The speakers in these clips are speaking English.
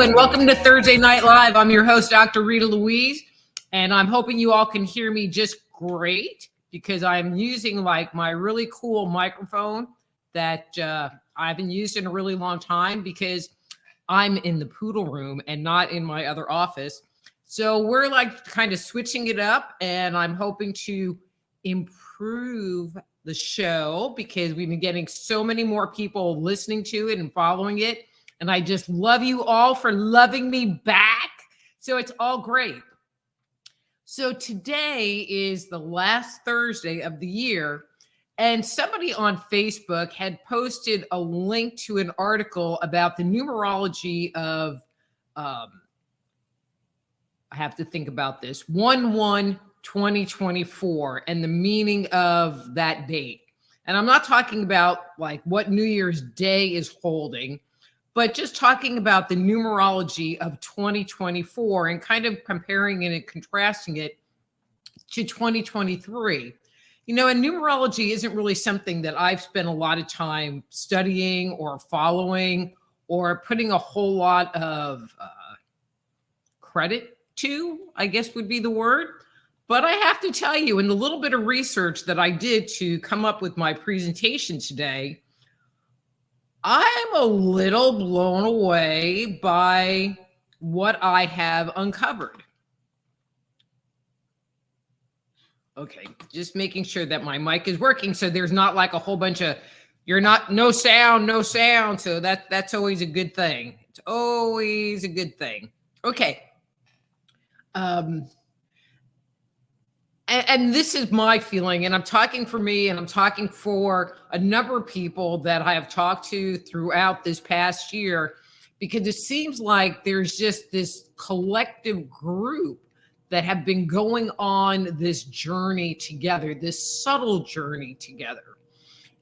and welcome to Thursday Night Live. I'm your host, Dr. Rita Louise, and I'm hoping you all can hear me just great because I'm using like my really cool microphone that I haven't used in a really long time because I'm in the poodle room and not in my other office. So we're like kind of switching it up, and I'm hoping to improve the show because we've been getting so many more people listening to it and following it. And I just love you all for loving me back. So it's all great. So today is the last Thursday of the year. And somebody on Facebook had posted a link to an article about the numerology of, I have to think about this, 1/1/2024 and the meaning of that date. And I'm not talking about like what New Year's Day is holding, but just talking about the numerology of 2024 and kind of comparing it and contrasting it to 2023. You know, and numerology isn't really something that I've spent a lot of time studying or following or putting a whole lot of credit to, I guess would be the word. But I have to tell you, in the little bit of research that I did to come up with my presentation today, I'm a little blown away by what I have uncovered. Okay, just making sure that my mic is working so there's not like a whole bunch of, no sound. So that's always a good thing. It's always a good thing. Okay. And this is my feeling, and I'm talking for me, and I'm talking for a number of people that I have talked to throughout this past year, because it seems like there's just this collective group that have been going on this journey together, this subtle journey together.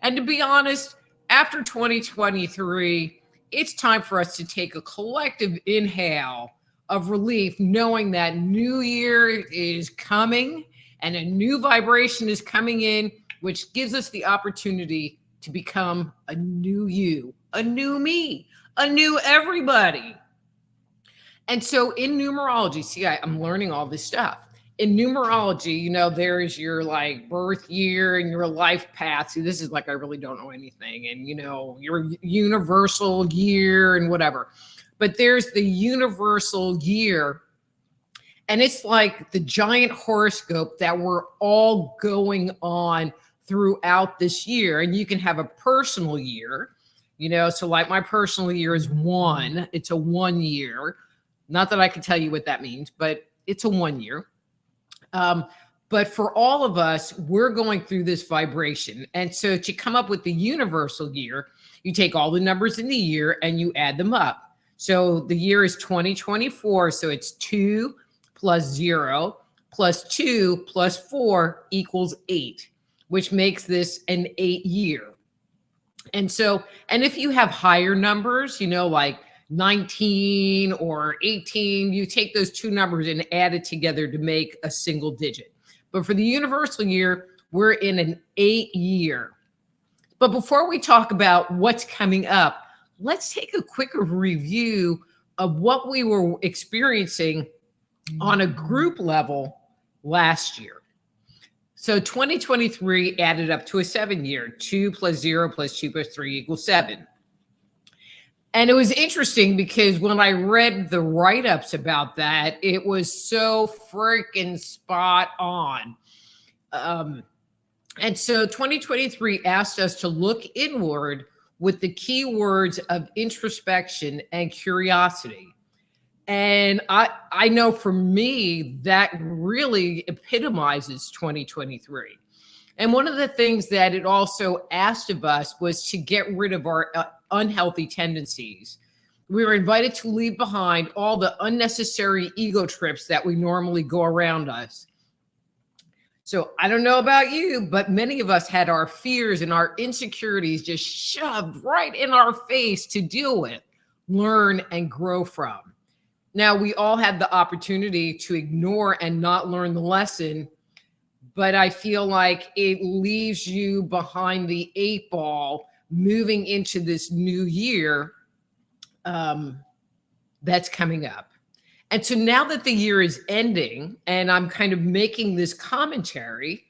And to be honest, after 2023, it's time for us to take a collective inhale of relief, knowing that New Year is coming and a new vibration is coming in, which gives us the opportunity to become a new you, a new me, a new everybody. And so in numerology, see, I'm learning all this stuff. In numerology, you know, there's your like birth year and your life path. See, this is like, I really don't know anything. And, you know, your universal year and whatever. But there's the universal year. And it's like the giant horoscope that we're all going on throughout this year. And you can have a personal year, you know, so like my personal year is 1. It's a 1 year. Not that I can tell you what that means, but it's a 1 year. But for all of us, we're going through this vibration. And so to come up with the universal year, you take all the numbers in the year and you add them up. So the year is 2024. So it's 2 plus 0 plus 2 plus 4 equals 8, which makes this an 8 year. And so, and if you have higher numbers, you know, like 19 or 18, you take those two numbers and add it together to make a single digit. But for the universal year, we're in an 8 year. But before we talk about what's coming up, let's take a quick review of what we were experiencing on a group level last year. So 2023 added up to a 7 year, 2 plus 0 plus 2 plus 3 equals 7. And it was interesting because when I read the write-ups about that, it was so freaking spot on. And so 2023 asked us to look inward with the keywords of introspection and curiosity. And I know for me, that really epitomizes 2023. And one of the things that it also asked of us was to get rid of our unhealthy tendencies. We were invited to leave behind all the unnecessary ego trips that we normally go around us. So I don't know about you, but many of us had our fears and our insecurities just shoved right in our face to deal with, learn, and grow from. Now, we all had the opportunity to ignore and not learn the lesson, but I feel like it leaves you behind the 8 ball moving into this new year that's coming up. And so now that the year is ending and I'm kind of making this commentary,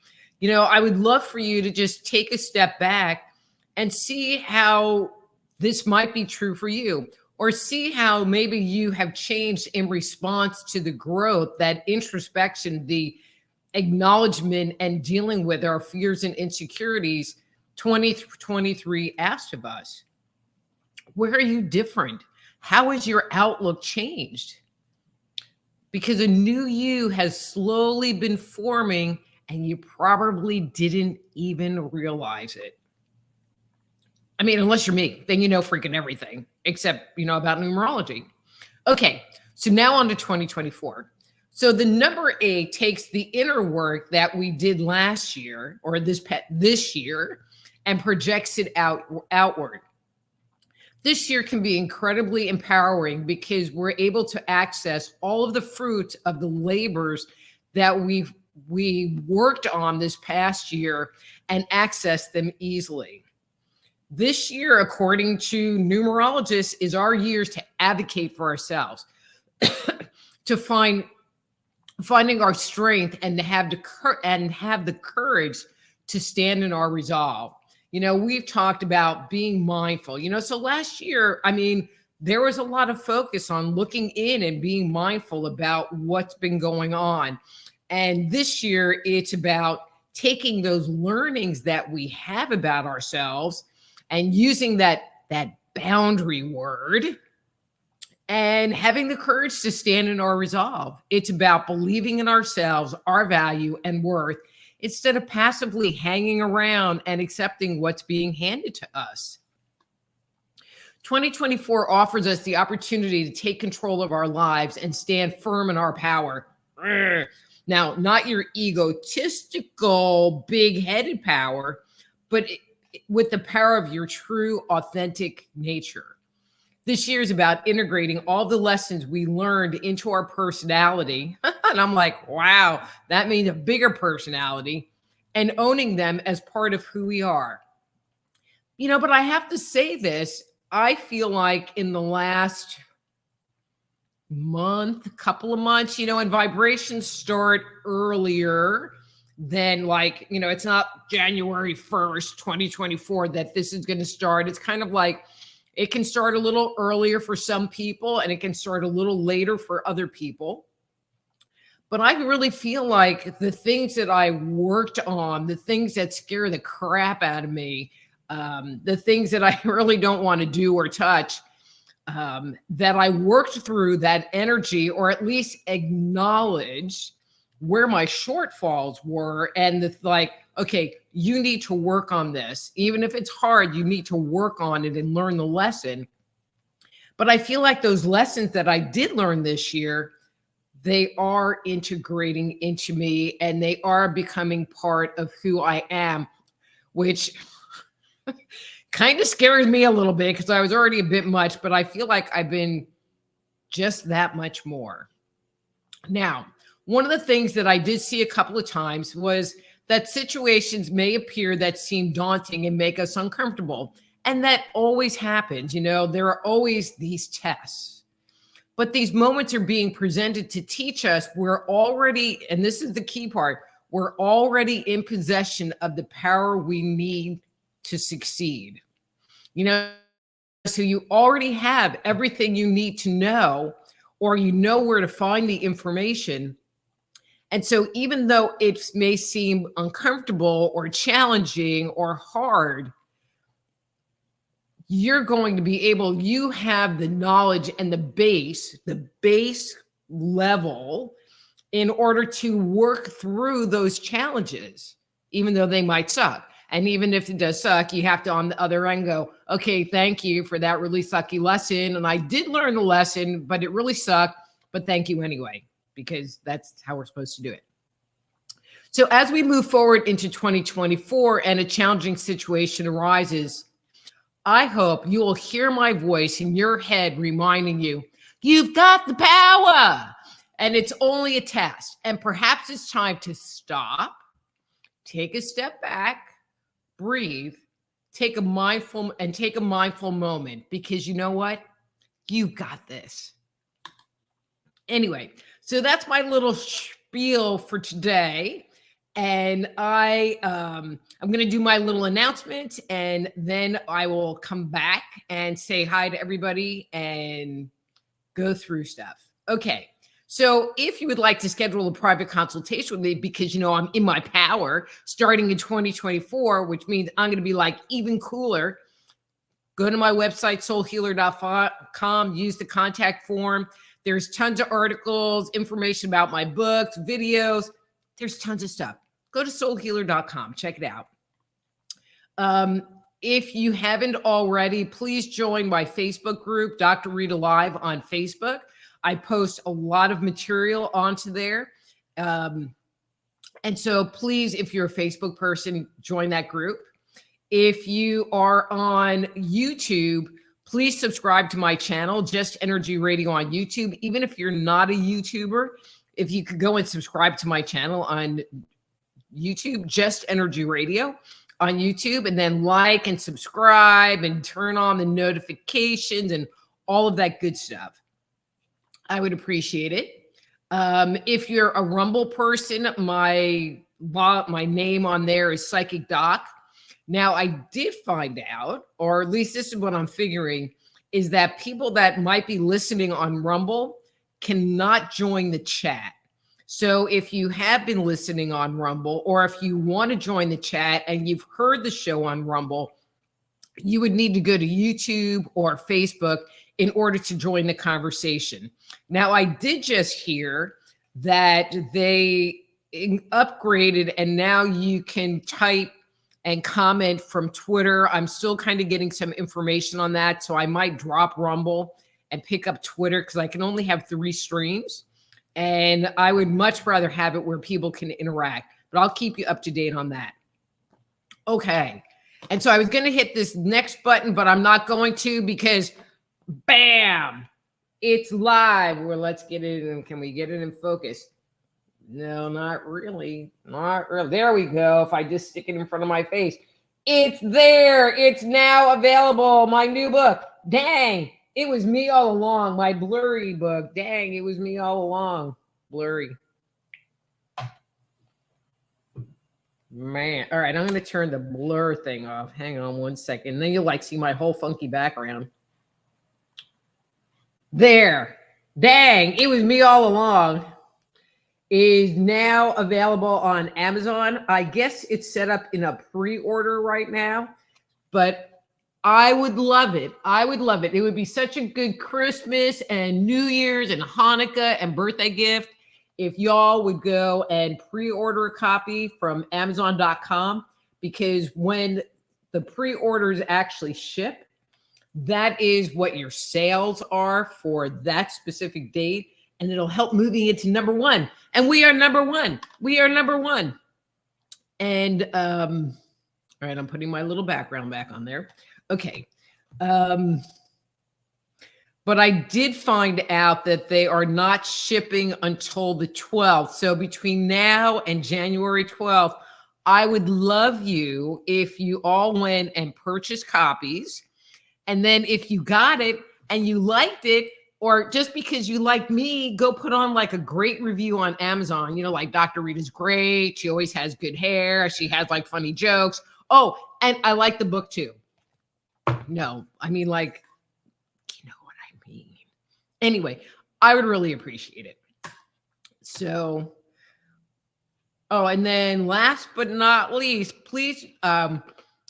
I would love for you to just take a step back and see how this might be true for you, or see how maybe you have changed in response to the growth, that introspection, the acknowledgement, and dealing with our fears and insecurities 2023 asked of us. Where are you different? How has your outlook changed? Because a new you has slowly been forming and you probably didn't even realize it. I mean, unless you're me, then you know freaking everything, except you know about numerology. Okay, so now on to 2024. So the number 8 takes the inner work that we did last year or this year and projects it outward. This year can be incredibly empowering because we're able to access all of the fruit of the labors that we worked on this past year and access them easily. This year, according to numerologists, is our years to advocate for ourselves, to finding our strength and to have the courage to stand in our resolve. We've talked about being mindful. So last year, I mean, there was a lot of focus on looking in and being mindful about what's been going on. And this year, it's about taking those learnings that we have about ourselves and using that boundary word and having the courage to stand in our resolve. It's about believing in ourselves, our value and worth, instead of passively hanging around and accepting what's being handed to us. 2024 offers us the opportunity to take control of our lives and stand firm in our power. Now, not your egotistical, big-headed power, but with the power of your true, authentic nature. This year is about integrating all the lessons we learned into our personality. And I'm like, wow, that means a bigger personality, and owning them as part of who we are. But I have to say this, I feel like in the last couple of months, and vibrations start earlier than it's not January 1st, 2024 that this is going to start. It's kind of like it can start a little earlier for some people and it can start a little later for other people. But I really feel like the things that I worked on, the things that scare the crap out of me, the things that I really don't want to do or touch, that I worked through that energy, or at least acknowledge where my shortfalls were, and okay, you need to work on this. Even if it's hard, you need to work on it and learn the lesson. But I feel like those lessons that I did learn this year, they are integrating into me and they are becoming part of who I am, which kind of scares me a little bit because I was already a bit much, but I feel like I've been just that much more. Now, one of the things that I did see a couple of times was that situations may appear that seem daunting and make us uncomfortable. And that always happens. There are always these tests. But these moments are being presented to teach us we're already, and this is the key part, we're already in possession of the power we need to succeed. So you already have everything you need to know, or you know where to find the information. And so even though it may seem uncomfortable or challenging or hard, you're going to be able, you have the knowledge and the base level in order to work through those challenges, even though they might suck. And even if it does suck, you have to, on the other end, go, okay, thank you for that really sucky lesson. And I did learn the lesson, but it really sucked, but thank you anyway, because that's how we're supposed to do it. So as we move forward into 2024 and a challenging situation arises, I hope you will hear my voice in your head reminding you, you've got the power, and it's only a test. And perhaps it's time to stop, take a step back, breathe, take a mindful moment, because you know what? You've got this. Anyway, so that's my little spiel for today. And I'm going to do my little announcement, and then I will come back and say hi to everybody and go through stuff. Okay. So if you would like to schedule a private consultation with me, because, I'm in my power starting in 2024, which means I'm going to be like even cooler, go to my website, soulhealer.com, use the contact form. There's tons of articles, information about my books, videos. There's tons of stuff. Go to soulhealer.com. Check it out. If you haven't already, please join my Facebook group, Dr. Rita Live on Facebook. I post a lot of material onto there. And so please, if you're a Facebook person, join that group. If you are on YouTube, please subscribe to my channel, Just Energy Radio on YouTube. Even if you're not a YouTuber, if you could go and subscribe to my channel on YouTube, Just Energy Radio on YouTube, and then like and subscribe and turn on the notifications and all of that good stuff. I would appreciate it. If you're a Rumble person, my name on there is Psychic Doc. Now, I did find out, or at least this is what I'm figuring, is that people that might be listening on Rumble cannot join the chat. So if you have been listening on Rumble, or if you want to join the chat and you've heard the show on Rumble, you would need to go to YouTube or Facebook in order to join the conversation. Now, I did just hear that they upgraded and now you can type and comment from Twitter. I'm still kind of getting some information on that. So I might drop Rumble and pick up Twitter because I can only have 3 streams. And I would much rather have it where people can interact. But I'll keep you up to date on that. Okay. And so I was going to hit this next button, but I'm not going to because bam, it's live. Well, let's get it in. Can we get it in focus? No, not really. Not really. There we go. If I just stick it in front of my face, it's there. It's now available. My new book. Dang, it was me all along. My blurry book. Dang, it was me all along. Blurry. Man. All right, I'm going to turn the blur thing off. Hang on one second. Then you'll see my whole funky background. There. Dang, it was me all along. Is now available on Amazon. I guess it's set up in a pre-order right now, but I would love it. I would love it. It would be such a good Christmas and New Year's and Hanukkah and birthday gift if y'all would go and pre-order a copy from Amazon.com, because when the pre-orders actually ship, that is what your sales are for that specific date. And it'll help moving it to #1. And we are #1. We are #1. And all right, I'm putting my little background back on there. Okay. But I did find out that they are not shipping until the 12th. So between now and January 12th, I would love you if you all went and purchased copies. And then if you got it and you liked it, or just because you like me, go put on a great review on Amazon. Dr. Rita's great. She always has good hair. She has funny jokes. Oh, and I like the book too. No, I mean, you know what I mean. Anyway, I would really appreciate it. So, oh, and then last but not least, please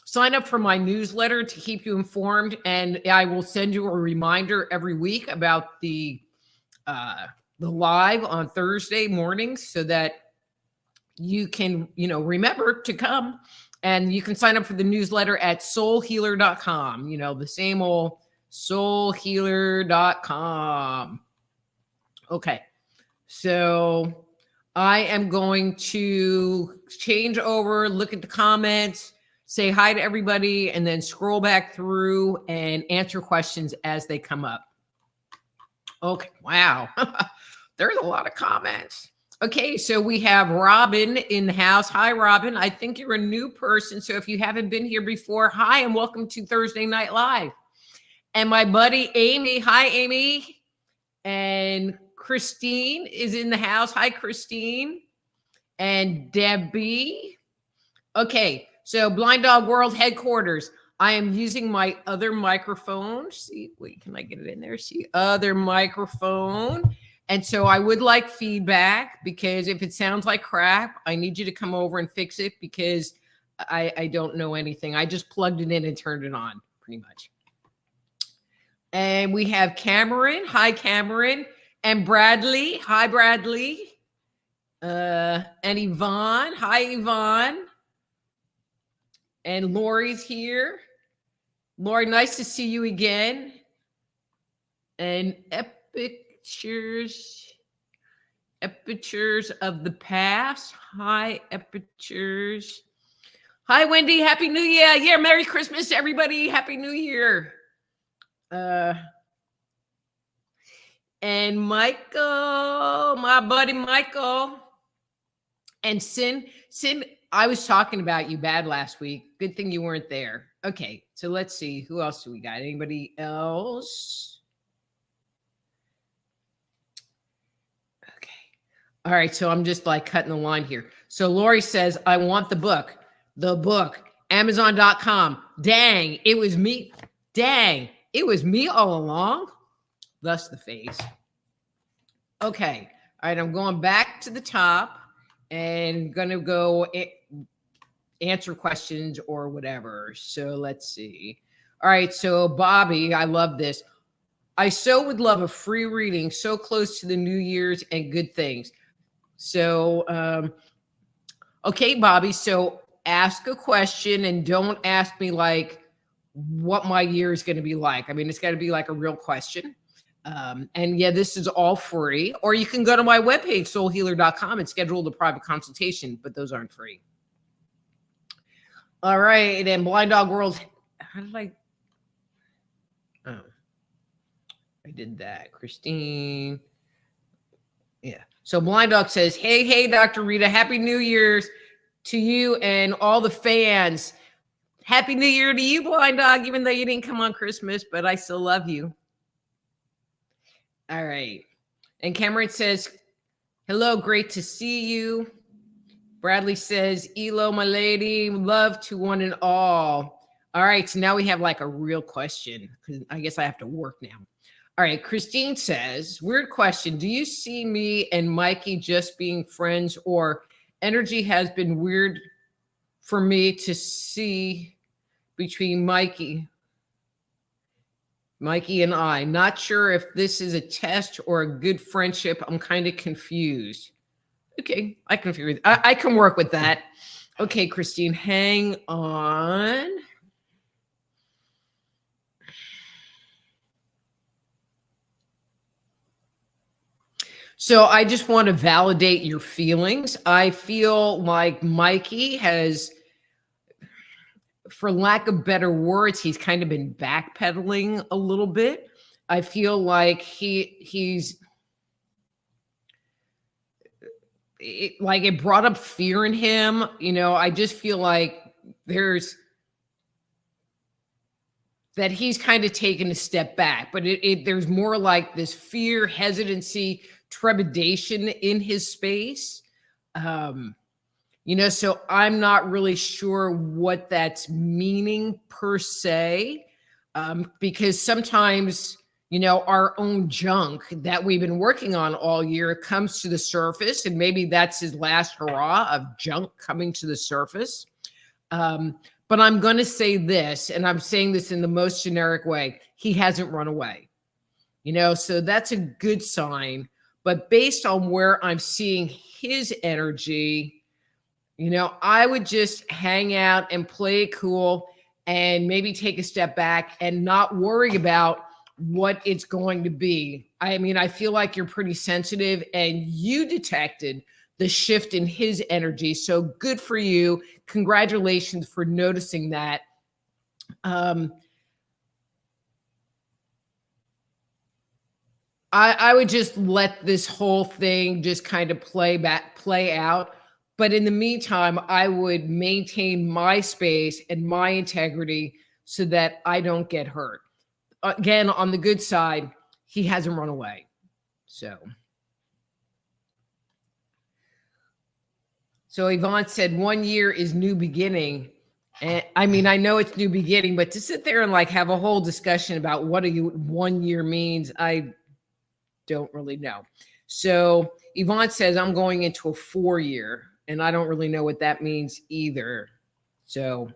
sign up for my newsletter to keep you informed, and I will send you a reminder every week about the live on Thursday mornings so that you can, remember to come. And you can sign up for the newsletter at soulhealer.com, the same old soulhealer.com. Okay, so I am going to change over, look at the comments, say hi to everybody, and then scroll back through and answer questions as they come up. Okay, wow. There's a lot of comments. Okay, so we have Robin in the house. Hi, Robin. I think you're a new person, so if you haven't been here before, hi, and welcome to Thursday Night Live. And my buddy, Amy. Hi, Amy. And Christine is in the house. Hi, Christine. And Debbie. Okay, so Blind Dog World headquarters. I am using my other microphone. See, wait, can I get it in there? See, other microphone. And so I would like feedback, because if it sounds like crap, I need you to come over and fix it, because I don't know anything. I just plugged it in and turned it on, pretty much. And we have Cameron. Hi, Cameron. And Bradley. Hi, Bradley. And Yvonne. Hi, Yvonne. And Lori's here. Lori, nice to see you again. And Epicures of the past. Hi, Epicures. Hi, Wendy. Happy New Year. Yeah, Merry Christmas to everybody. Happy New Year. And Michael, my buddy Michael. And Sin, I was talking about you bad last week. Good thing you weren't there. Okay, so let's see. Who else do we got? Anybody else? Okay. All right, so I'm just like cutting the line here. So Lori says, I want the book. The book. Amazon.com. Dang, it was me. Dang, it was me all along. Thus the face. Okay. All right, I'm going back to the top and going to go answer questions or whatever. So let's see. All right, so Bobby, I love this. I so would love a free reading so close to the New Year's and good things. So, okay, Bobby, so ask a question and don't ask me like what my year is going to be like. I mean, it's got to be like a real question. And yeah, this is all free. Or you can go to my webpage, soulhealer.com, and schedule the private consultation, but those aren't free. All right, and Blind Dog World. How did I? Oh, I did that. Christine. Yeah. So Blind Dog says, hey, Dr. Rita, Happy New Year's to you and all the fans. Happy New Year to you, Blind Dog, even though you didn't come on Christmas, but I still love you. All right. And Cameron says, hello, great to see you. Bradley says, Elo, my lady, love to one and all. All right, so now we have like a real question, because I guess I have to work now. All right, Christine says, weird question. Do you see me and Mikey just being friends, or energy has been weird for me to see between Mikey and I? Not sure if this is a test or a good friendship. I'm kind of confused. Okay, I can figure it. I can work with that. Okay, Christine, hang on. So I just want to validate your feelings. I feel like Mikey has, for lack of better words, he's kind of been backpedaling a little bit. I feel like he's it brought up fear in him. You know, I just feel like there's that he's kind of taken a step back, but there's more like this fear, hesitancy, trepidation in his space. You know, so I'm not really sure what that's meaning per se, because sometimes, you know, our own junk that we've been working on all year comes to the surface, and maybe that's his last hurrah of junk coming to the surface. But I'm going to say this, and I'm saying this in the most generic way. He hasn't run away, you know, so that's a good sign. But based on where I'm seeing his energy, you know, I would just hang out and play it cool and maybe take a step back and not worry about what it's going to be. I mean, I feel like you're pretty sensitive and you detected the shift in his energy. So good for you. Congratulations for noticing that. I would just let this whole thing just kind of play out. But in the meantime, I would maintain my space and my integrity so that I don't get hurt. Again, on the good side, he hasn't run away. So, So Yvonne said 1 year is new beginning. And I mean, I know it's new beginning, but to sit there and like have a whole discussion about what 1 year means, I don't really know. So Yvonne says I'm going into a 4 year, and I don't really know what that means either. So,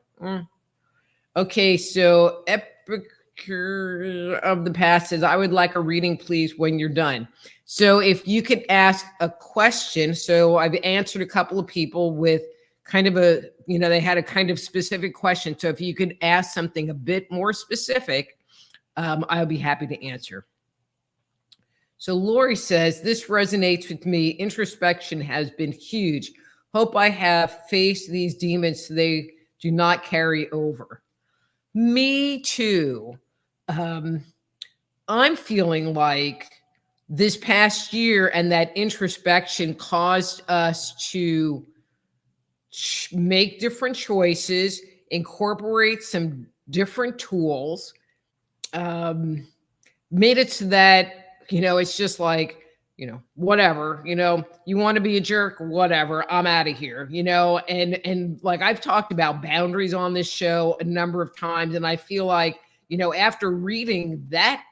okay. So Epicure of the Past says, I would like a reading, please, when you're done. So if you could ask a question. So I've answered a couple of people with kind of a, they had a kind of specific question. So if you could ask something a bit more specific, I'll be happy to answer. So Lori says, this resonates with me. Introspection has been huge. Hope I have faced these demons so they do not carry over. Me too. I'm feeling like this past year and that introspection caused us to make different choices, incorporate some different tools, made it so that, it's just like, whatever, you want to be a jerk, whatever, I'm out of here, and like I've talked about boundaries on this show a number of times. And I feel like, after reading that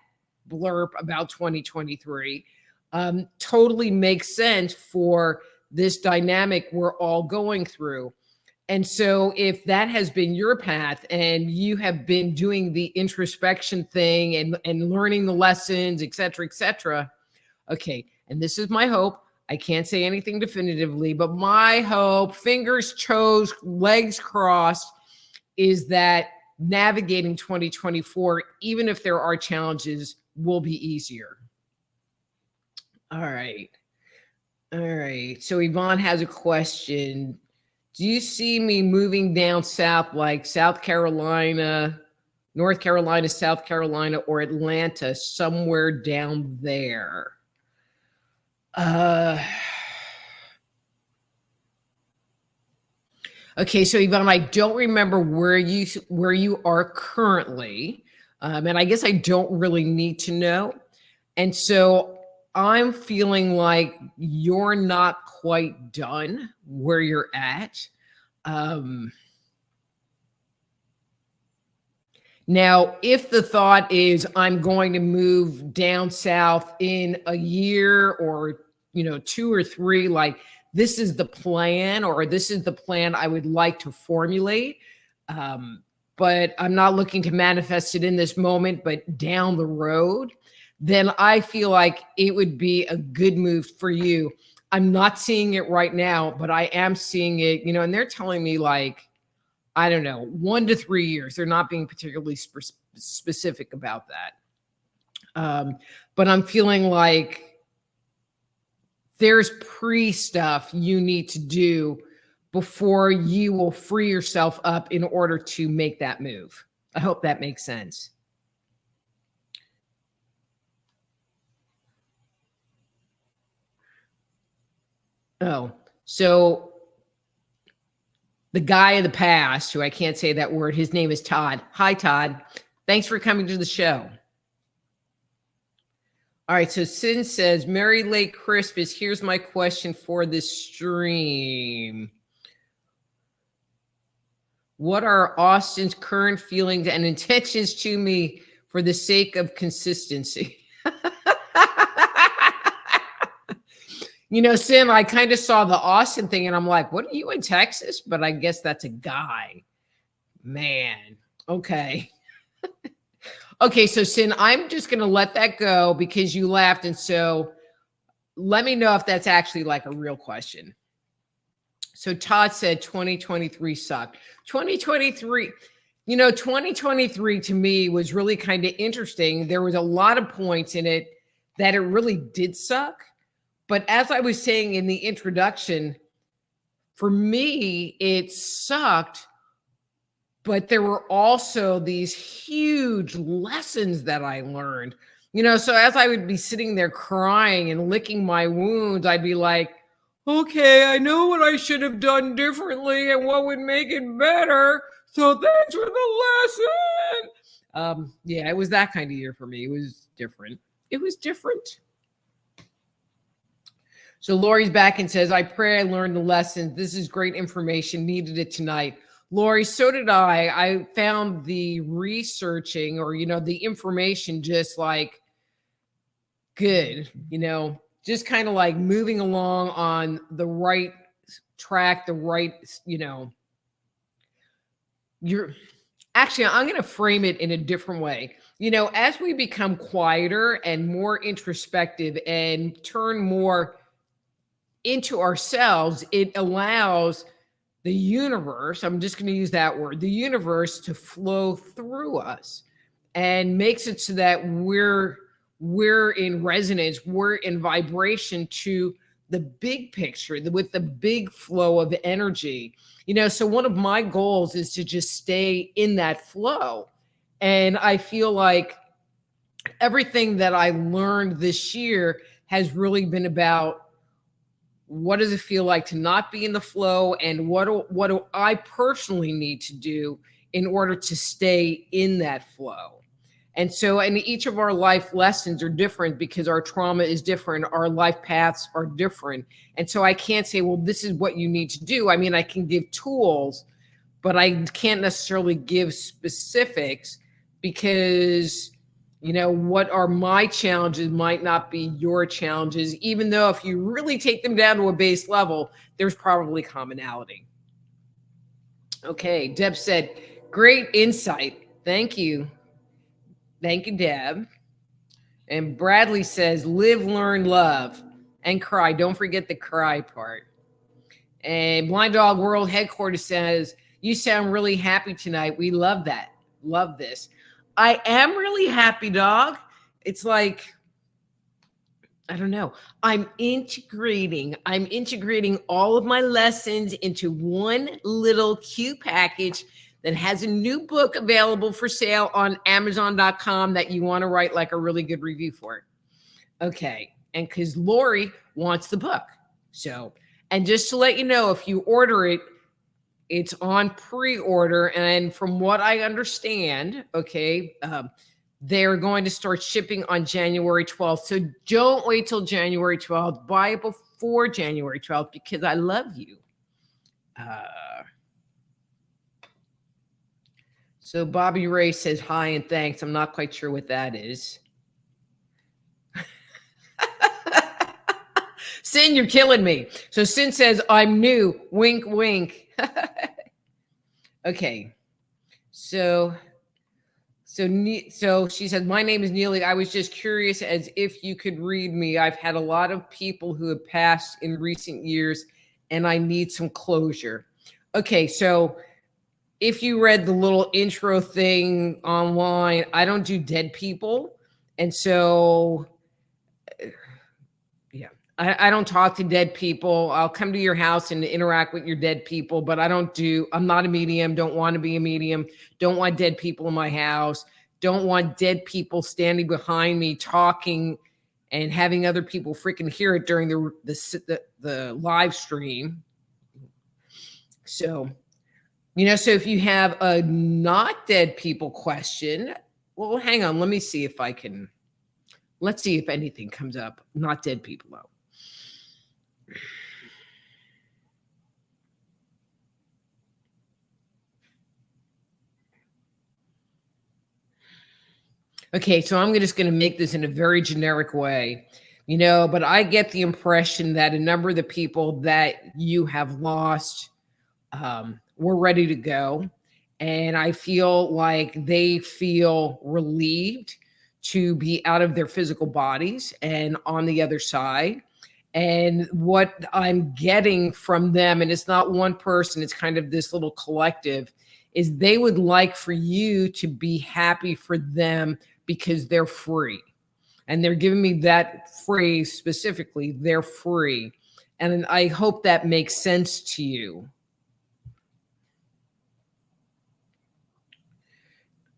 blurb about 2023, totally makes sense for this dynamic we're all going through. And so if that has been your path and you have been doing the introspection thing and learning the lessons, et cetera, okay. And this is my hope. I can't say anything definitively, but my hope, fingers, toes, legs crossed, is that navigating 2024, even if there are challenges, will be easier. All right. So Yvonne has a question. Do you see me moving down south, like South Carolina, North Carolina, South Carolina, or Atlanta, somewhere down there? Okay, so Yvonne, I don't remember where you are currently, and I guess I don't really need to know. And so I'm feeling like you're not quite done where you're at. Now, if the thought is I'm going to move down south in a year or, 2 or 3, like this is the plan, or this is the plan I would like to formulate. But I'm not looking to manifest it in this moment, but down the road, then I feel like it would be a good move for you. I'm not seeing it right now, but I am seeing it, and they're telling me like, I don't know, 1 to 3 years. They're not being particularly specific about that. But I'm feeling like there's pre-stuff you need to do before you will free yourself up in order to make that move. I hope that makes sense. Oh, so the guy of the past, who I can't say that word, his name is Todd. Hi, Todd. Thanks for coming to the show. All right, so Sin says, Merry Late Christmas. Here's my question for this stream. What are Austin's current feelings and intentions to me for the sake of consistency? Sim, I kind of saw the Austin thing and I'm like, what are you in Texas? But I guess that's a guy. Man. Okay. Okay. So Sin, I'm just going to let that go because you laughed. And so let me know if that's actually like a real question. So Todd said 2023 sucked. 2023 to me was really kind of interesting. There was a lot of points in it that it really did suck. But as I was saying in the introduction, for me, it sucked. But there were also these huge lessons that I learned. So as I would be sitting there crying and licking my wounds, I'd be like, okay, I know what I should have done differently and what would make it better. So thanks for the lesson. Yeah, it was that kind of year for me. It was different. So Lori's back and says, I pray I learned the lesson. This is great information. Needed it tonight. Lori, so did I. I found the researching or, the information just like good, just kind of like moving along on the right track, the right, you're actually, I'm going to frame it in a different way. As we become quieter and more introspective and turn more into ourselves, it allows the universe, I'm just going to use that word, the universe to flow through us and makes it so that we're in resonance, we're in vibration to the big picture with the big flow of energy. So one of my goals is to just stay in that flow. And I feel like everything that I learned this year has really been about what does it feel like to not be in the flow, and what do I personally need to do in order to stay in that flow. And so, and each of our life lessons are different because our trauma is different, our life paths are different. And so I can't say, well, this is what you need to do. I mean, I can give tools, but I can't necessarily give specifics because what are my challenges might not be your challenges, even though if you really take them down to a base level, there's probably commonality. Okay, Deb said, great insight. Thank you. Thank you, Deb. And Bradley says, live, learn, love, and cry. Don't forget the cry part. And Blind Dog World Headquarters says, you sound really happy tonight. We love that. Love this. I am really happy, dog. It's like, I don't know. I'm integrating all of my lessons into one little cute package that has a new book available for sale on Amazon.com that you want to write like a really good review for. Okay. And because Lori wants the book. So, and just to let you know, if you order it, it's on pre-order, and from what I understand, okay, they're going to start shipping on January 12th. So don't wait till January 12th. Buy it before January 12th because I love you. So Bobby Ray says hi and thanks. I'm not quite sure what that is. Sin, you're killing me. So Sin says, I'm new. Wink, wink. Okay. So she said, my name is Neely. I was just curious as if you could read me. I've had a lot of people who have passed in recent years and I need some closure. Okay. So if you read the little intro thing online, I don't do dead people. And so, yeah, I don't talk to dead people. I'll come to your house and interact with your dead people, but I'm not a medium, don't want to be a medium, don't want dead people in my house, don't want dead people standing behind me talking and having other people freaking hear it during the live stream. So, so if you have a not dead people question, well, hang on, let's see if anything comes up. Not dead people, though. Okay, so I'm just going to make this in a very generic way, but I get the impression that a number of the people that you have lost were ready to go. And I feel like they feel relieved to be out of their physical bodies and on the other side. And what I'm getting from them, and it's not one person, it's kind of this little collective, is they would like for you to be happy for them because they're free. And they're giving me that phrase specifically, they're free. And I hope that makes sense to you.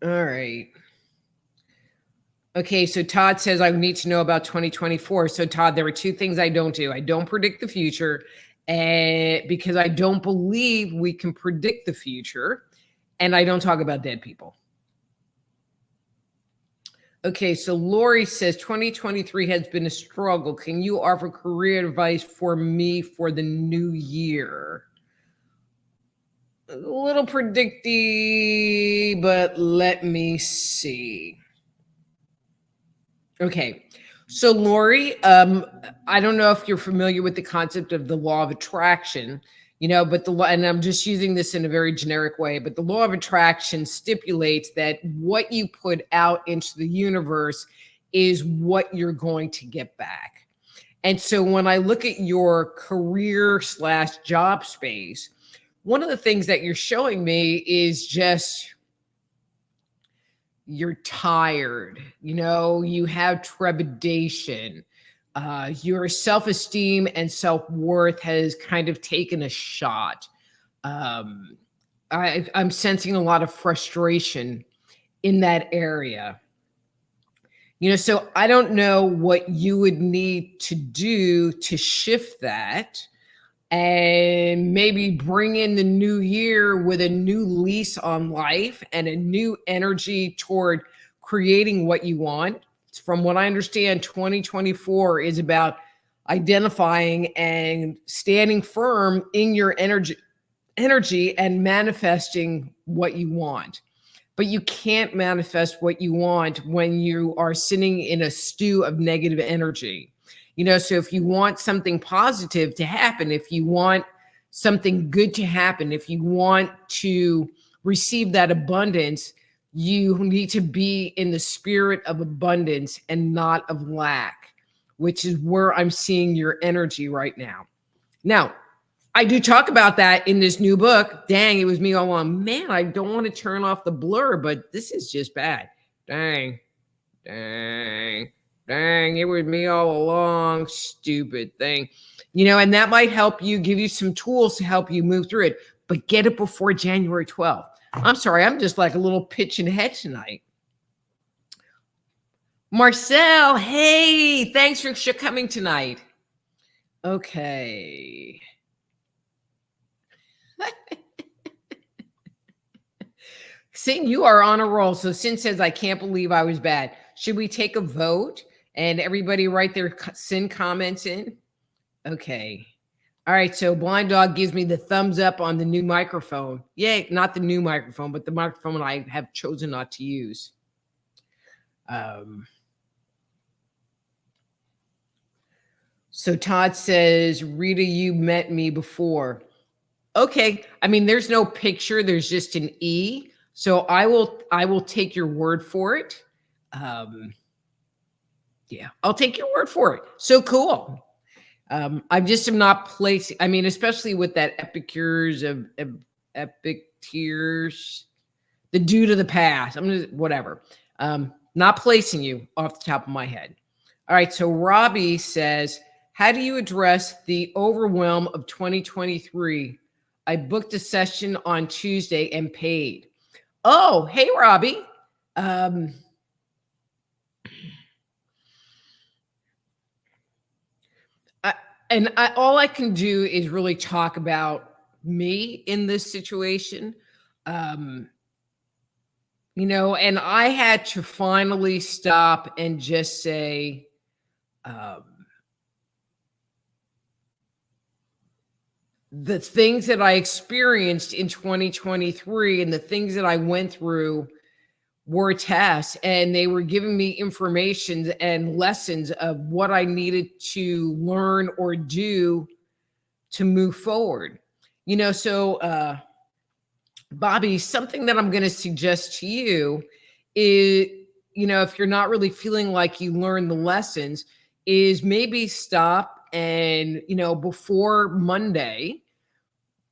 All right. Okay, so Todd says I need to know about 2024. So Todd, there are two things I don't do. I don't predict the future because I don't believe we can predict the future, and I don't talk about dead people. Okay, so Lori says 2023 has been a struggle. Can you offer career advice for me for the new year? A little predicty, but let me see. Okay. So Lori, I don't know if you're familiar with the concept of the law of attraction, but the law, and I'm just using this in a very generic way, but the law of attraction stipulates that what you put out into the universe is what you're going to get back. And so when I look at your career slash job space, one of the things that you're showing me is just you're tired, you have trepidation, your self-esteem and self-worth has kind of taken a shot. um, I'm sensing a lot of frustration in that area. So I don't know what you would need to do to shift that and maybe bring in the new year with a new lease on life and a new energy toward creating what you want. From what I understand, 2024 is about identifying and standing firm in your energy and manifesting what you want. But you can't manifest what you want when you are sitting in a stew of negative energy. So if you want something positive to happen, if you want something good to happen, if you want to receive that abundance, you need to be in the spirit of abundance and not of lack, which is where I'm seeing your energy right now. Now, I do talk about that in this new book. Dang, it was me all along. Man, I don't want to turn off the blur, but this is just bad. Dang, it was me all along. Stupid thing. And that might help you, give you some tools to help you move through it, but get it before January 12th. I'm sorry, I'm just like a little pitch in the head tonight. Marcel, hey, thanks for coming tonight. Okay. Sin, you are on a roll. So Sin says, I can't believe I was bad. Should we take a vote and everybody write their Sin comments in? Okay. All right. So Blind Dog gives me the thumbs up on the new microphone. Yay. Not the new microphone, but the microphone I have chosen not to use. So Todd says, Rita, you met me before. Okay. I mean, there's no picture. There's just an E. So I will take your word for it. Yeah, I'll take your word for it. So cool. I just am not placing. I mean, especially with that Epicures of epic tears, the due to the past. I'm just whatever. Not placing you off the top of my head. All right. So Robbie says, how do you address the overwhelm of 2023? I booked a session on Tuesday and paid. Oh, hey, Robbie. All I can do is really talk about me in this situation. And I had to finally stop and just say, the things that I experienced in 2023 and the things that I went through were tests, and they were giving me information and lessons of what I needed to learn or do to move forward. So Bobby, something that I'm going to suggest to you is, if you're not really feeling like you learned the lessons, is maybe stop and, before Monday,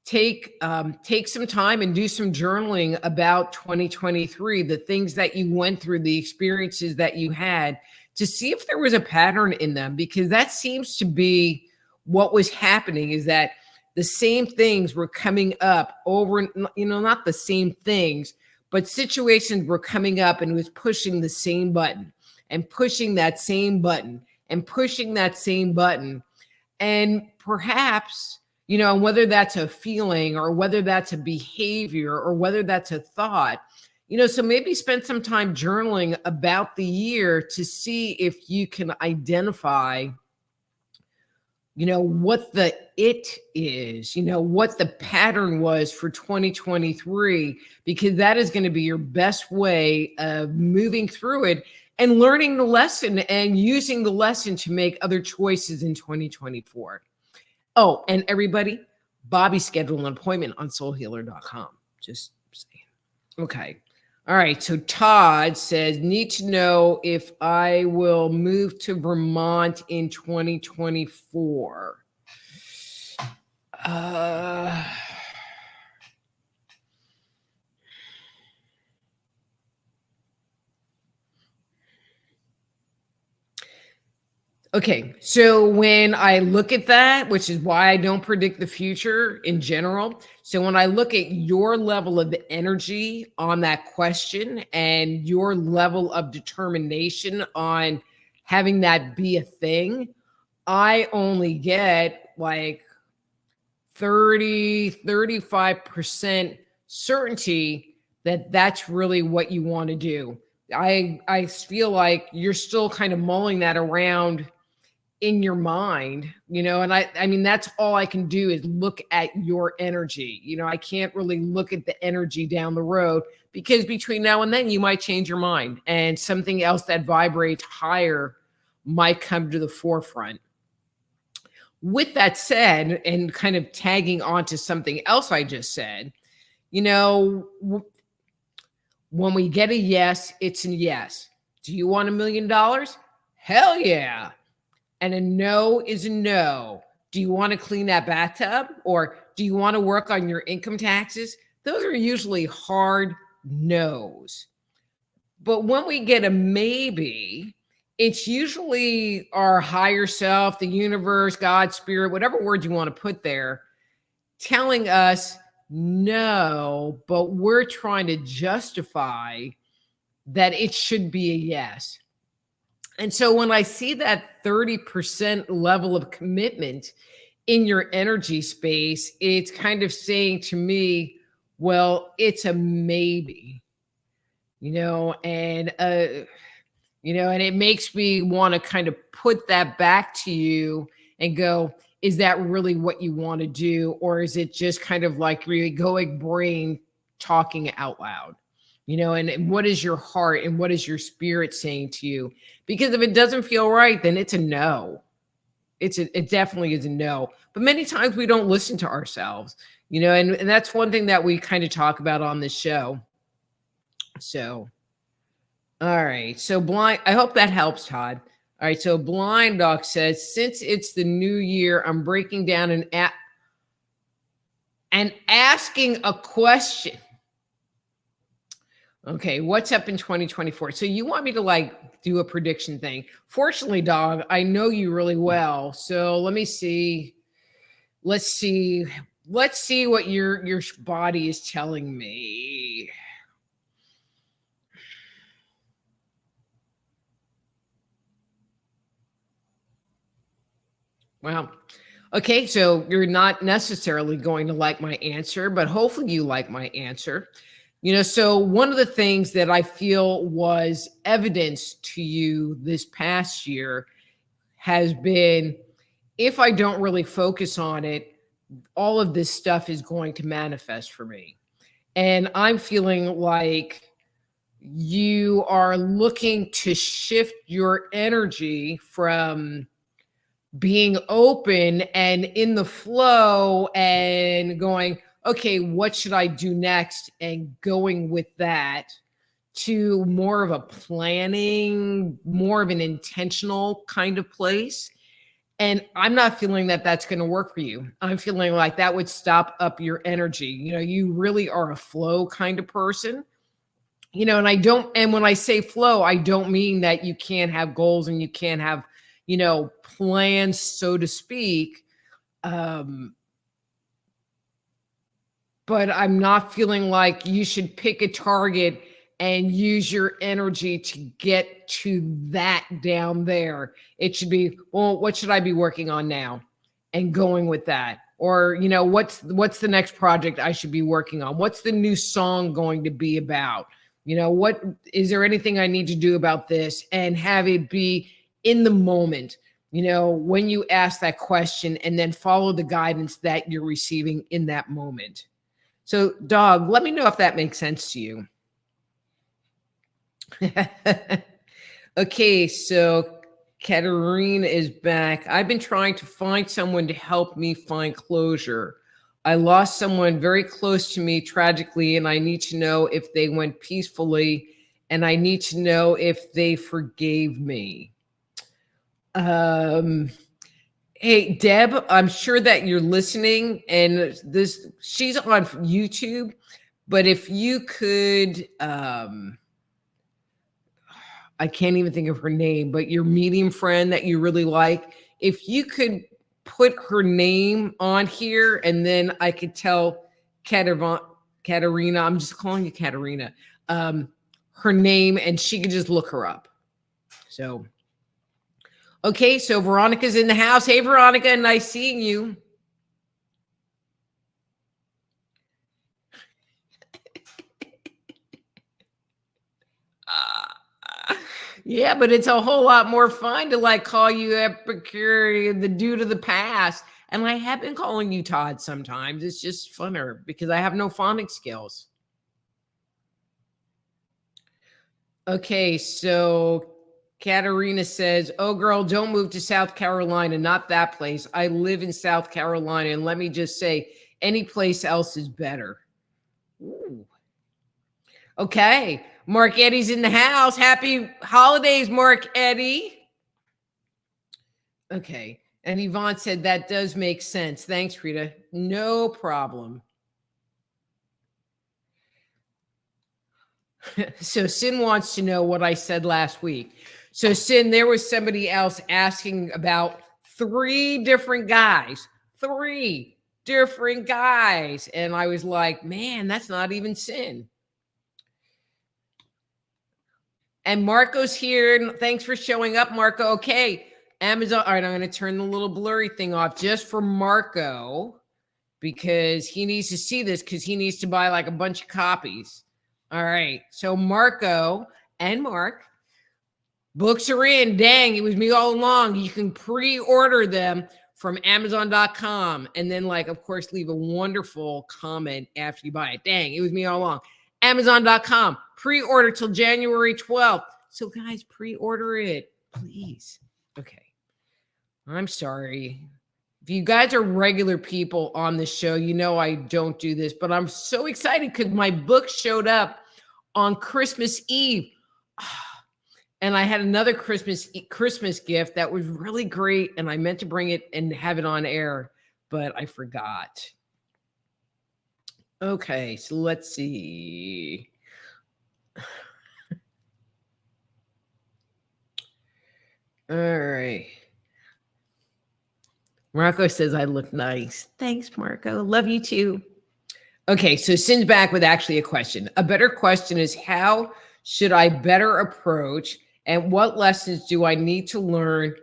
take some time and do some journaling about 2023, the things that you went through, the experiences that you had, to see if there was a pattern in them, because that seems to be what was happening, is that the same things were coming up over, not the same things, but situations were coming up and it was pushing the same button and pushing that same button and pushing that same button. And perhaps, whether that's a feeling or whether that's a behavior or whether that's a thought, So maybe spend some time journaling about the year to see if you can identify, what the it is, what the pattern was for 2023, because that is going to be your best way of moving through it and learning the lesson and using the lesson to make other choices in 2024. Oh, and everybody, Bobby scheduled an appointment on soulhealer.com. Just saying. Okay. All right. So Todd says, need to know if I will move to Vermont in 2024. Okay, so when I look at that, which is why I don't predict the future in general. So when I look at your level of energy on that question and your level of determination on having that be a thing, I only get like 35% certainty that that's really what you want to do. I feel like you're still kind of mulling that around in your mind, and I mean, that's all I can do is look at your energy. I can't really look at the energy down the road, because between now and then you might change your mind and something else that vibrates higher might come to the forefront. With that said, and kind of tagging on to something else I just said, when we get a yes, it's a yes. Do you want $1 million? Hell yeah. And a no is a no. Do you want to clean that bathtub, or do you want to work on your income taxes? Those are usually hard no's. But when we get a maybe, it's usually our higher self, the universe, God, spirit, whatever word you want to put there, telling us no, but we're trying to justify that it should be a yes. And so when I see that 30% level of commitment in your energy space, it's kind of saying to me, well, it's a maybe, and and it makes me want to kind of put that back to you and go, is that really what you want to do? Or is it just kind of like your egoic brain talking out loud? And what is your heart and what is your spirit saying to you? Because if it doesn't feel right, then it's a no. It definitely is a no. But many times we don't listen to ourselves, and that's one thing that we kind of talk about on this show. So, all right. So blind, I hope that helps, Todd. All right. So Blind Doc says, since it's the new year, I'm breaking down and asking a question. Okay, what's up in 2024? So you want me to do a prediction thing. Fortunately, dog, I know you really well. So let me see. Let's see what your body is telling me. Wow. Okay, so you're not necessarily going to like my answer, but hopefully you like my answer. So one of the things that I feel was evidence to you this past year has been, if I don't really focus on it, all of this stuff is going to manifest for me. And I'm feeling like you are looking to shift your energy from being open and in the flow and going, okay, what should I do next? And going with that to more of a planning, more of an intentional kind of place. And I'm not feeling that that's going to work for you. I'm feeling like that would stop up your energy. You really are a flow kind of person. And when I say flow, I don't mean that you can't have goals and you can't have, plans, so to speak. But I'm not feeling like you should pick a target and use your energy to get to that down there. It should be, well, what should I be working on now? And going with that. Or, what's the next project I should be working on? What's the new song going to be about? What is there anything I need to do about this? And have it be in the moment, when you ask that question, and then follow the guidance that you're receiving in that moment. So, dog, let me know if that makes sense to you. Okay, so Katerina is back. I've been trying to find someone to help me find closure. I lost someone very close to me tragically, and I need to know if they went peacefully, and I need to know if they forgave me. Hey, Deb, I'm sure that you're listening, and she's on YouTube, but if you could, I can't even think of her name, but your medium friend that you really like, if you could put her name on here, and then I could tell Katerina, I'm just calling you Katerina, her name, and she could just look her up. So, okay, so Veronica's in the house. Hey, Veronica, nice seeing you. Yeah, but it's a whole lot more fun to like call you Epicure, the dude of the past. And I have been calling you Todd sometimes. It's just funner because I have no phonics skills. Okay, so Katerina says, "Oh, girl, don't move to South Carolina, not that place. I live in South Carolina, and let me just say, any place else is better." Ooh. Okay, Mark Eddie's in the house. Happy holidays, Mark Eddie. Okay, and Yvonne said that does make sense. Thanks, Rita. No problem. So Sin wants to know what I said last week. So Sin, there was somebody else asking about three different guys. And I was like, man, that's not even Sin. And Marco's here. Thanks for showing up, Marco. Okay, Amazon. All right, I'm going to turn the little blurry thing off just for Marco because he needs to see this because he needs to buy like a bunch of copies. All right, so Marco and Mark, books are in. Dang, it was me all along. You can pre-order them from Amazon.com and then, like, of course, leave a wonderful comment after you buy it. Dang, it was me all along. Amazon.com, pre-order till January 12th. So, guys, pre-order it, please. Okay. I'm sorry. If you guys are regular people on the show, you know I don't do this, but I'm so excited because my book showed up on Christmas Eve. And I had another Christmas gift that was really great, and I meant to bring it and have it on air, but I forgot. Okay, so let's see. All right. Marco says I look nice. Thanks, Marco. Love you too. Okay, so Sin's back with actually a question. A better question is, how should I better approach, and what lessons do I need to learn?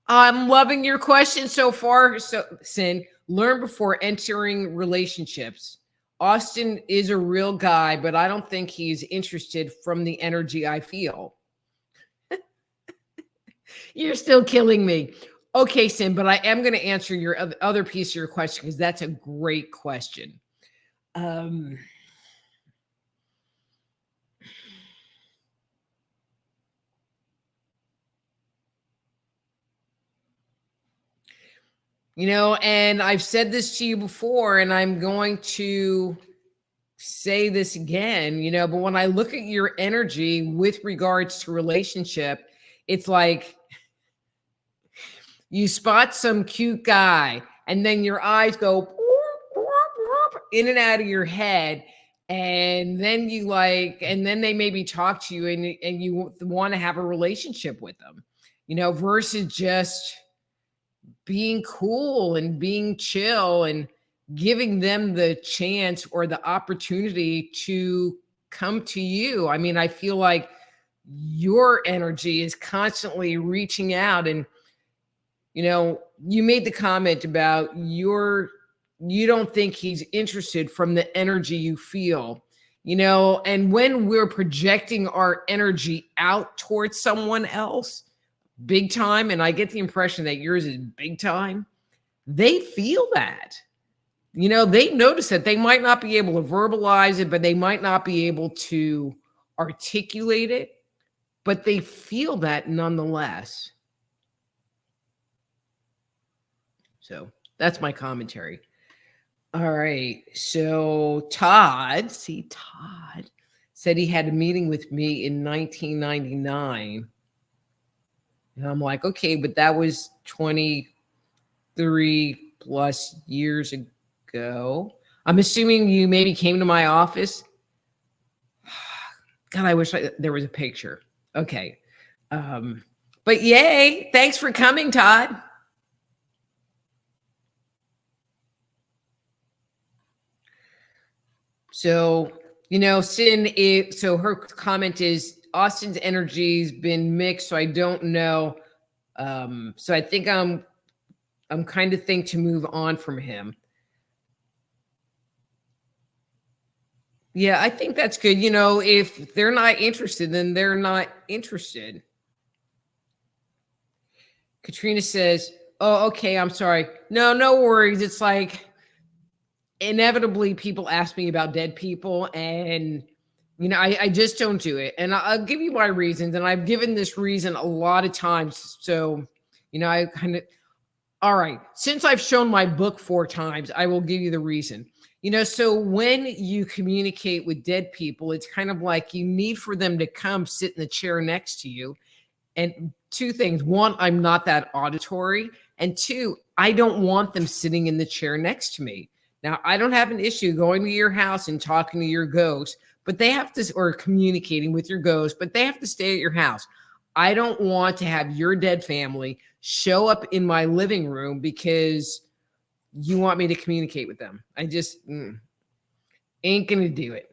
I'm loving your question so far. So, Sin, learn before entering relationships. Austin is a real guy, but I don't think he's interested from the energy I feel. You're still killing me. Okay, Sin, but I am going to answer your other piece of your question because that's a great question. And I've said this to you before, and I'm going to say this again, but when I look at your energy with regards to relationship, it's like you spot some cute guy and then your eyes go in and out of your head, and then and then they maybe talk to you and you want to have a relationship with them, versus just being cool and being chill and giving them the chance or the opportunity to come to you. I mean, I feel like your energy is constantly reaching out, and you made the comment about you don't think he's interested from the energy you feel. And when we're projecting our energy out towards someone else, big time, and I get the impression that yours is big time, they feel that. They notice it. They might not be able to verbalize it, but they might not be able to articulate it, but they feel that nonetheless. So that's my commentary. All right. So Todd said he had a meeting with me in 1999. And I'm like, okay, but that was 23 plus years ago. I'm assuming you maybe came to my office. God, I wish there was a picture. Okay. But yay. Thanks for coming, Todd. So, so her comment is Austin's energy's been mixed, so I don't know. So I think I'm kind of think to move on from him. Yeah, I think that's good. If they're not interested, then they're not interested. Katrina says, "Oh, okay, I'm sorry. No worries. It's like inevitably people ask me about dead people, and I just don't do it. And I'll give you my reasons, and I've given this reason a lot of times. So, I kind of, all right, since I've shown my book 4 times, I will give you the reason. So when you communicate with dead people, it's kind of like you need for them to come sit in the chair next to you. And 2 things. 1, I'm not that auditory. And 2, I don't want them sitting in the chair next to me. Now, I don't have an issue going to your house and talking to your ghost, but they have to, or communicating with your ghost, but they have to stay at your house. I don't want to have your dead family show up in my living room because you want me to communicate with them. I just ain't going to do it.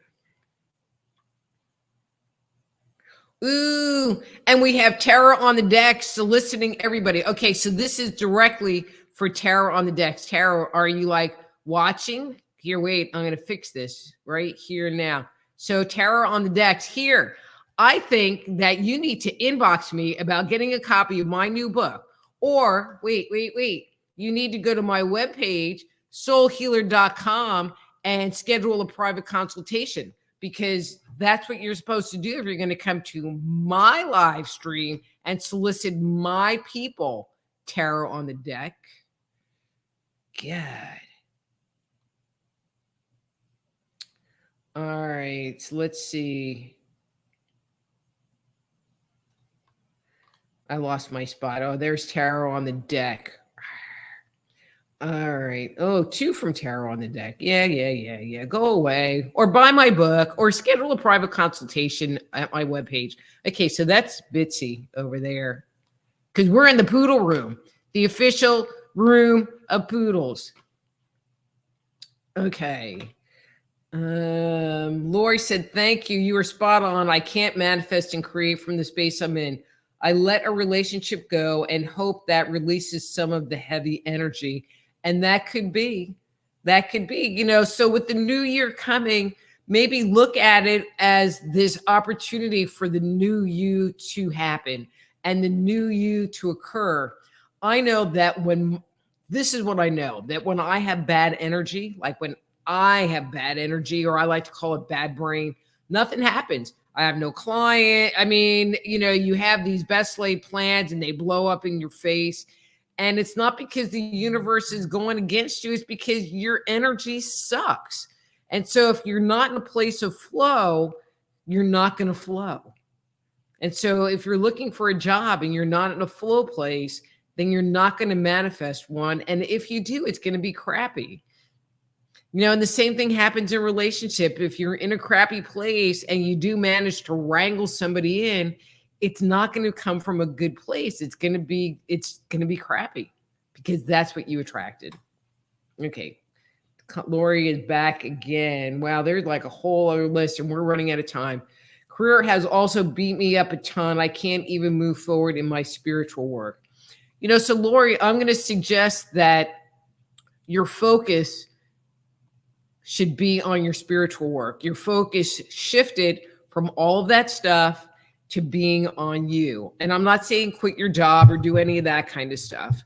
Ooh, and we have Tara on the deck soliciting everybody. Okay, so this is directly for Tara on the decks. Tara, are you like watching? Here, wait, I'm going to fix this right here now. So Tara on the decks here. I think that you need to inbox me about getting a copy of my new book. Or wait. You need to go to my webpage, soulhealer.com, and schedule a private consultation, because that's what you're supposed to do if you're going to come to my live stream and solicit my people. Tara on the deck. Good. All right, let's see. I lost my spot. Oh, there's Tara on the deck. All right. Oh, 2 from Tara on the deck. Yeah. Go away or buy my book or schedule a private consultation at my webpage. Okay, so that's Bitsy over there because we're in the poodle room, the official room of poodles. Okay. Lori said, thank you. You were spot on. I can't manifest and create from the space I'm in. I let a relationship go and hope that releases some of the heavy energy. And that could be, so with the new year coming, maybe look at it as this opportunity for the new you to happen and the new you to occur. I know that this is what I know, that when I have bad energy, like when I have bad energy, or I like to call it bad brain, nothing happens. I have no client. I mean, you have these best laid plans and they blow up in your face. And it's not because the universe is going against you. It's because your energy sucks. And so if you're not in a place of flow, you're not going to flow. And so if you're looking for a job and you're not in a flow place, then you're not going to manifest one. And if you do, it's going to be crappy. And the same thing happens in relationship. If you're in a crappy place and you do manage to wrangle somebody in, it's not going to come from a good place. It's going to be crappy because that's what you attracted. Okay. Lori is back again. Wow. There's like a whole other list and we're running out of time. Career has also beat me up a ton. I can't even move forward in my spiritual work. So Lori, I'm going to suggest that your focus should be on your spiritual work. Your focus shifted from all of that stuff to being on you. And I'm not saying quit your job or do any of that kind of stuff.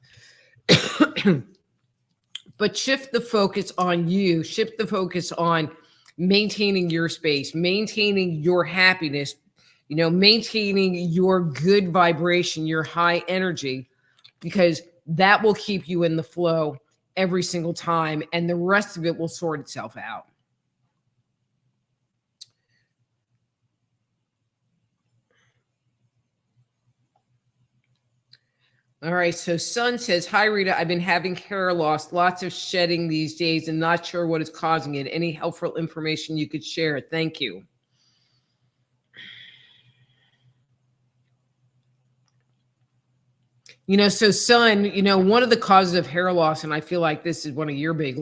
But shift the focus on you, shift the focus on maintaining your space, maintaining your happiness, maintaining your good vibration, your high energy, because that will keep you in the flow every single time, and the rest of it will sort itself out. All right, so Sun says, hi, Rita. I've been having hair loss, lots of shedding these days, and not sure what is causing it. Any helpful information you could share? Thank you. So Sun, one of the causes of hair loss, and I feel like this is one of your big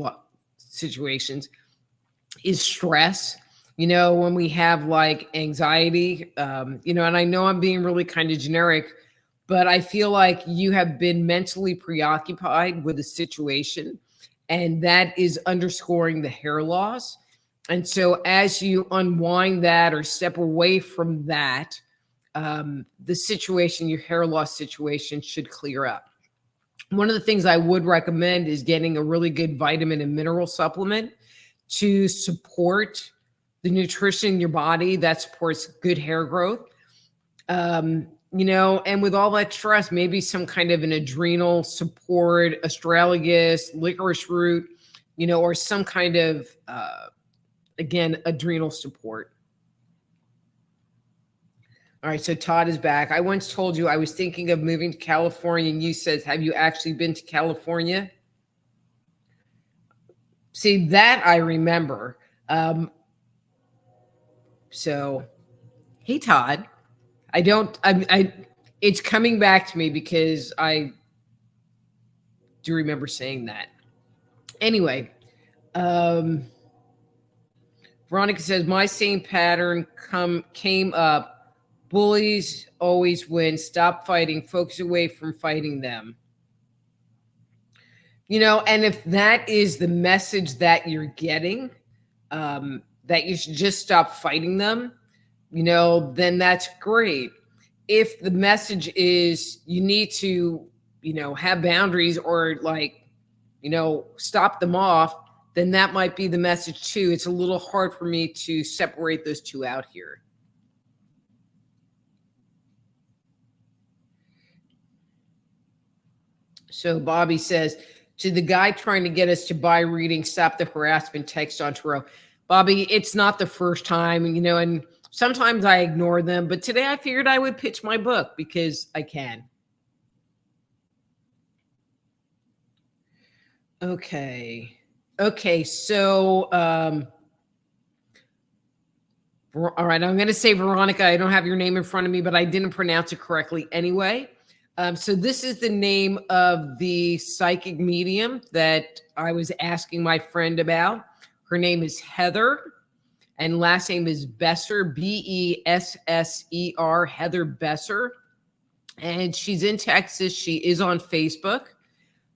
situations, is stress. When we have like anxiety, and I know I'm being really kind of generic, but I feel like you have been mentally preoccupied with a situation, and that is underscoring the hair loss. And so as you unwind that or step away from that, the situation, your hair loss situation, should clear up. One of the things I would recommend is getting a really good vitamin and mineral supplement to support the nutrition in your body that supports good hair growth. And with all that stress, maybe some kind of an adrenal support, astragalus, licorice root, or some kind of, again, adrenal support. All right, so Todd is back. I once told you I was thinking of moving to California, and you said, have you actually been to California? See, that I remember. So, hey, Todd. It's coming back to me because I do remember saying that. Anyway, Veronica says, my same pattern came up. Bullies always win. Stop fighting. Focus away from fighting them. And if that is the message that you're getting, that you should just stop fighting them, then that's great. If the message is you need to, have boundaries or stop them off, then that might be the message too. It's a little hard for me to separate those two out here. So Bobby says, to the guy trying to get us to buy reading, stop the harassment text on Tarot. Bobby, it's not the first time, and sometimes I ignore them, but today I figured I would pitch my book because I can. Okay, so, all right, I'm going to say, Veronica, I don't have your name in front of me, but I didn't pronounce it correctly anyway. So this is the name of the psychic medium that I was asking my friend about. Her name is Heather, and last name is Besser, Besser, Heather Besser. And she's in Texas. She is on Facebook.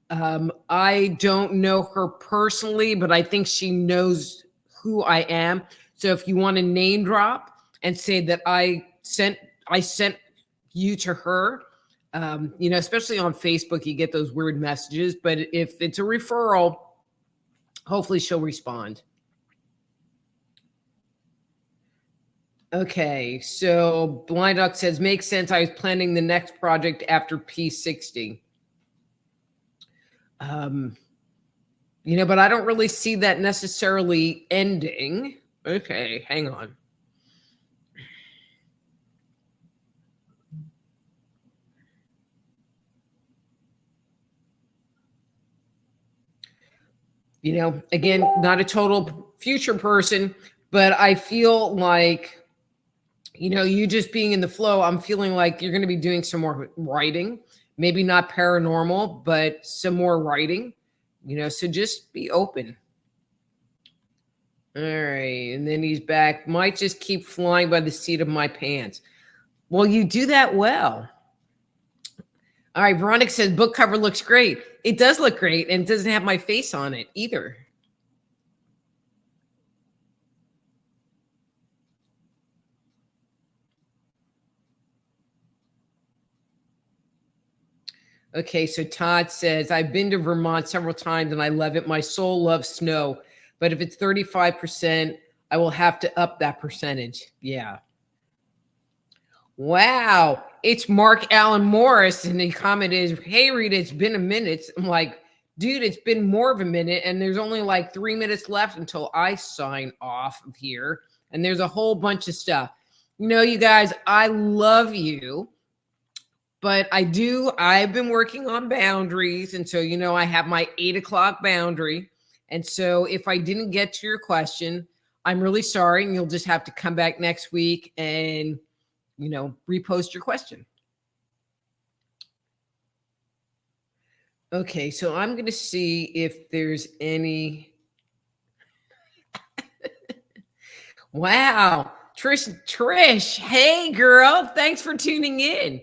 I don't know her personally, but I think she knows who I am. So if you want to name drop and say that I sent you to her, especially on Facebook, you get those weird messages. But if it's a referral, hopefully she'll respond. Okay, so Blind Duck says, makes sense. I was planning the next project after P60. But I don't really see that necessarily ending. Okay, hang on. Again, not a total future person, but I feel like, you just being in the flow, I'm feeling like you're going to be doing some more writing, maybe not paranormal, but some more writing, so just be open. All right. And then he's back. Might just keep flying by the seat of my pants. Well, you do that well. All right, Veronica says, book cover looks great. It does look great, and it doesn't have my face on it either. Okay, so Todd says, I've been to Vermont several times and I love it. My soul loves snow. But if it's 35%, I will have to up that percentage. Yeah. Wow. It's Mark Allen Morris. And the comment is, hey, Rita, it's been a minute. I'm like, dude, it's been more of a minute. And there's only like 3 minutes left until I sign off of here. And there's a whole bunch of stuff. You know, you guys, I love you. But I've been working on boundaries. And so, you know, I have my 8 o'clock boundary. And so if I didn't get to your question, I'm really sorry. And you'll just have to come back next week and, you know, repost your question. Okay, so I'm going to see if there's any. Wow. Trish. Hey, girl. Thanks for tuning in.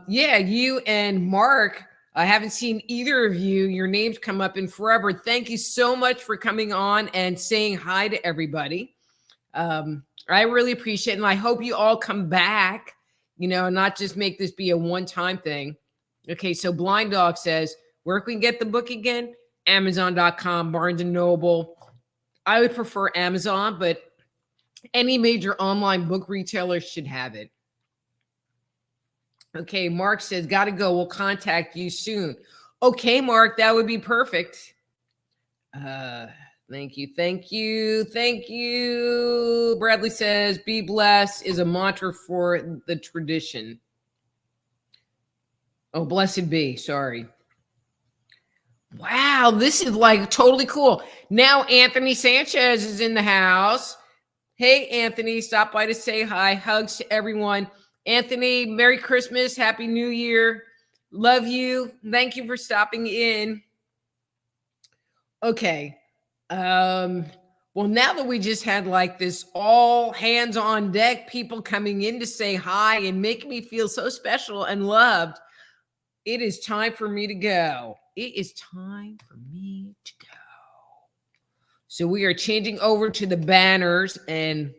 Yeah, you and Mark, I haven't seen either of you. Your names come up in forever. Thank you so much for coming on and saying hi to everybody. I really appreciate it. And I hope you all come back, you know, not just make this be a one-time thing. Okay, so Blind Dog says, where can we get the book again? Amazon.com, Barnes & Noble. I would prefer Amazon, but any major online book retailer should have it. Okay, Mark says, got to go. We'll contact you soon. Okay, Mark, that would be perfect. Thank you. Thank you. Thank you. Bradley says, be blessed is a mantra for the tradition. Oh, blessed be. Sorry. Wow, this is like totally cool. Now Anthony Sanchez is in the house. Hey, Anthony, stop by to say hi. Hugs to everyone. Anthony, Merry Christmas. Happy New Year. Love you. Thank you for stopping in. Okay. Well, now that we just had like this all hands on deck, people coming in to say hi and make me feel so special and loved, it is time for me to go. It is time for me to go. So we are changing over to the banners and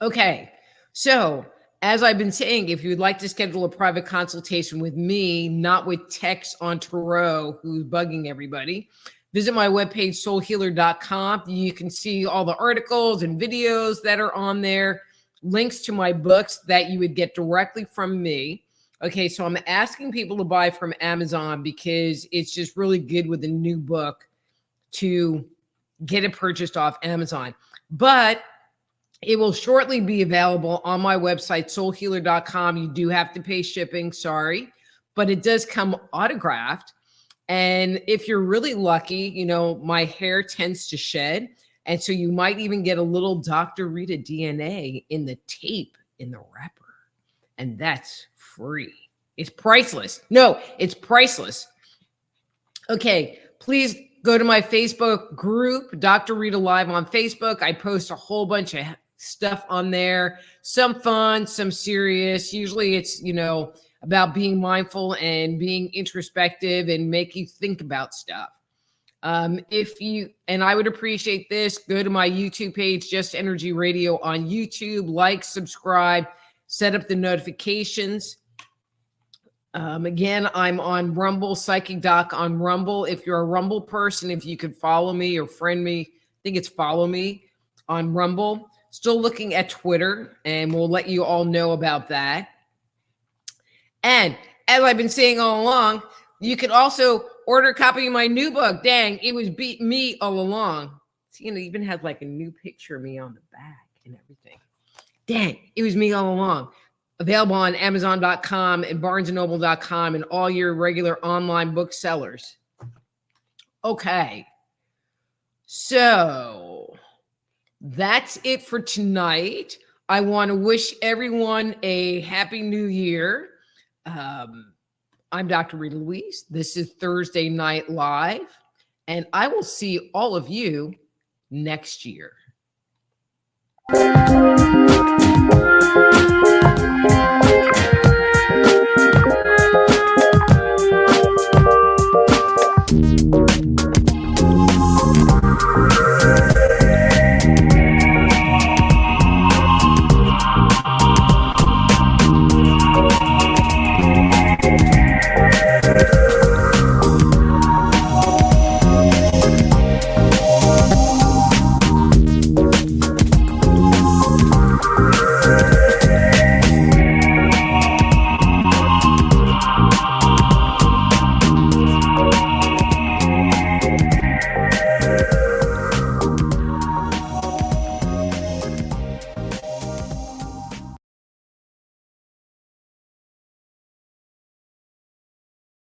okay. So as I've been saying, if you would like to schedule a private consultation with me, not with Tex on Tarot, who's bugging everybody, visit my webpage, soulhealer.com. You can see all the articles and videos that are on there, links to my books that you would get directly from me. Okay, so I'm asking people to buy from Amazon because it's just really good with a new book to get it purchased off Amazon. But it will shortly be available on my website, soulhealer.com. You do have to pay shipping, sorry, but it does come autographed. And if you're really lucky, you know, my hair tends to shed. And so you might even get a little Dr. Rita DNA in the tape in the wrapper. And that's free. It's priceless. No, it's priceless. Okay, please go to my Facebook group, Dr. Rita Live on Facebook. I post a whole bunch of stuff on there, some fun, some serious. Usually it's, you know, about being mindful and being introspective and make you think about stuff. If you, and I would appreciate this, go to my YouTube page, Just Energy Radio on YouTube, like, subscribe, set up the notifications. Again, I'm on Rumble, Psychic Doc on Rumble. If you're a Rumble person, if you could follow me or friend me, I think it's follow me on Rumble. Still looking at Twitter, and we'll let you all know about that. And as I've been saying all along, you can also order a copy of my new book. Dang, it was me all along. So, you know, even had like a new picture of me on the back and everything. Dang, it was me all along. Available on Amazon.com and BarnesandNoble.com and all your regular online booksellers. Okay. So that's it for tonight. I want to wish everyone a happy new year. I'm Dr. Rita Louise. This is Thursday Night Live, and I will see all of you next year.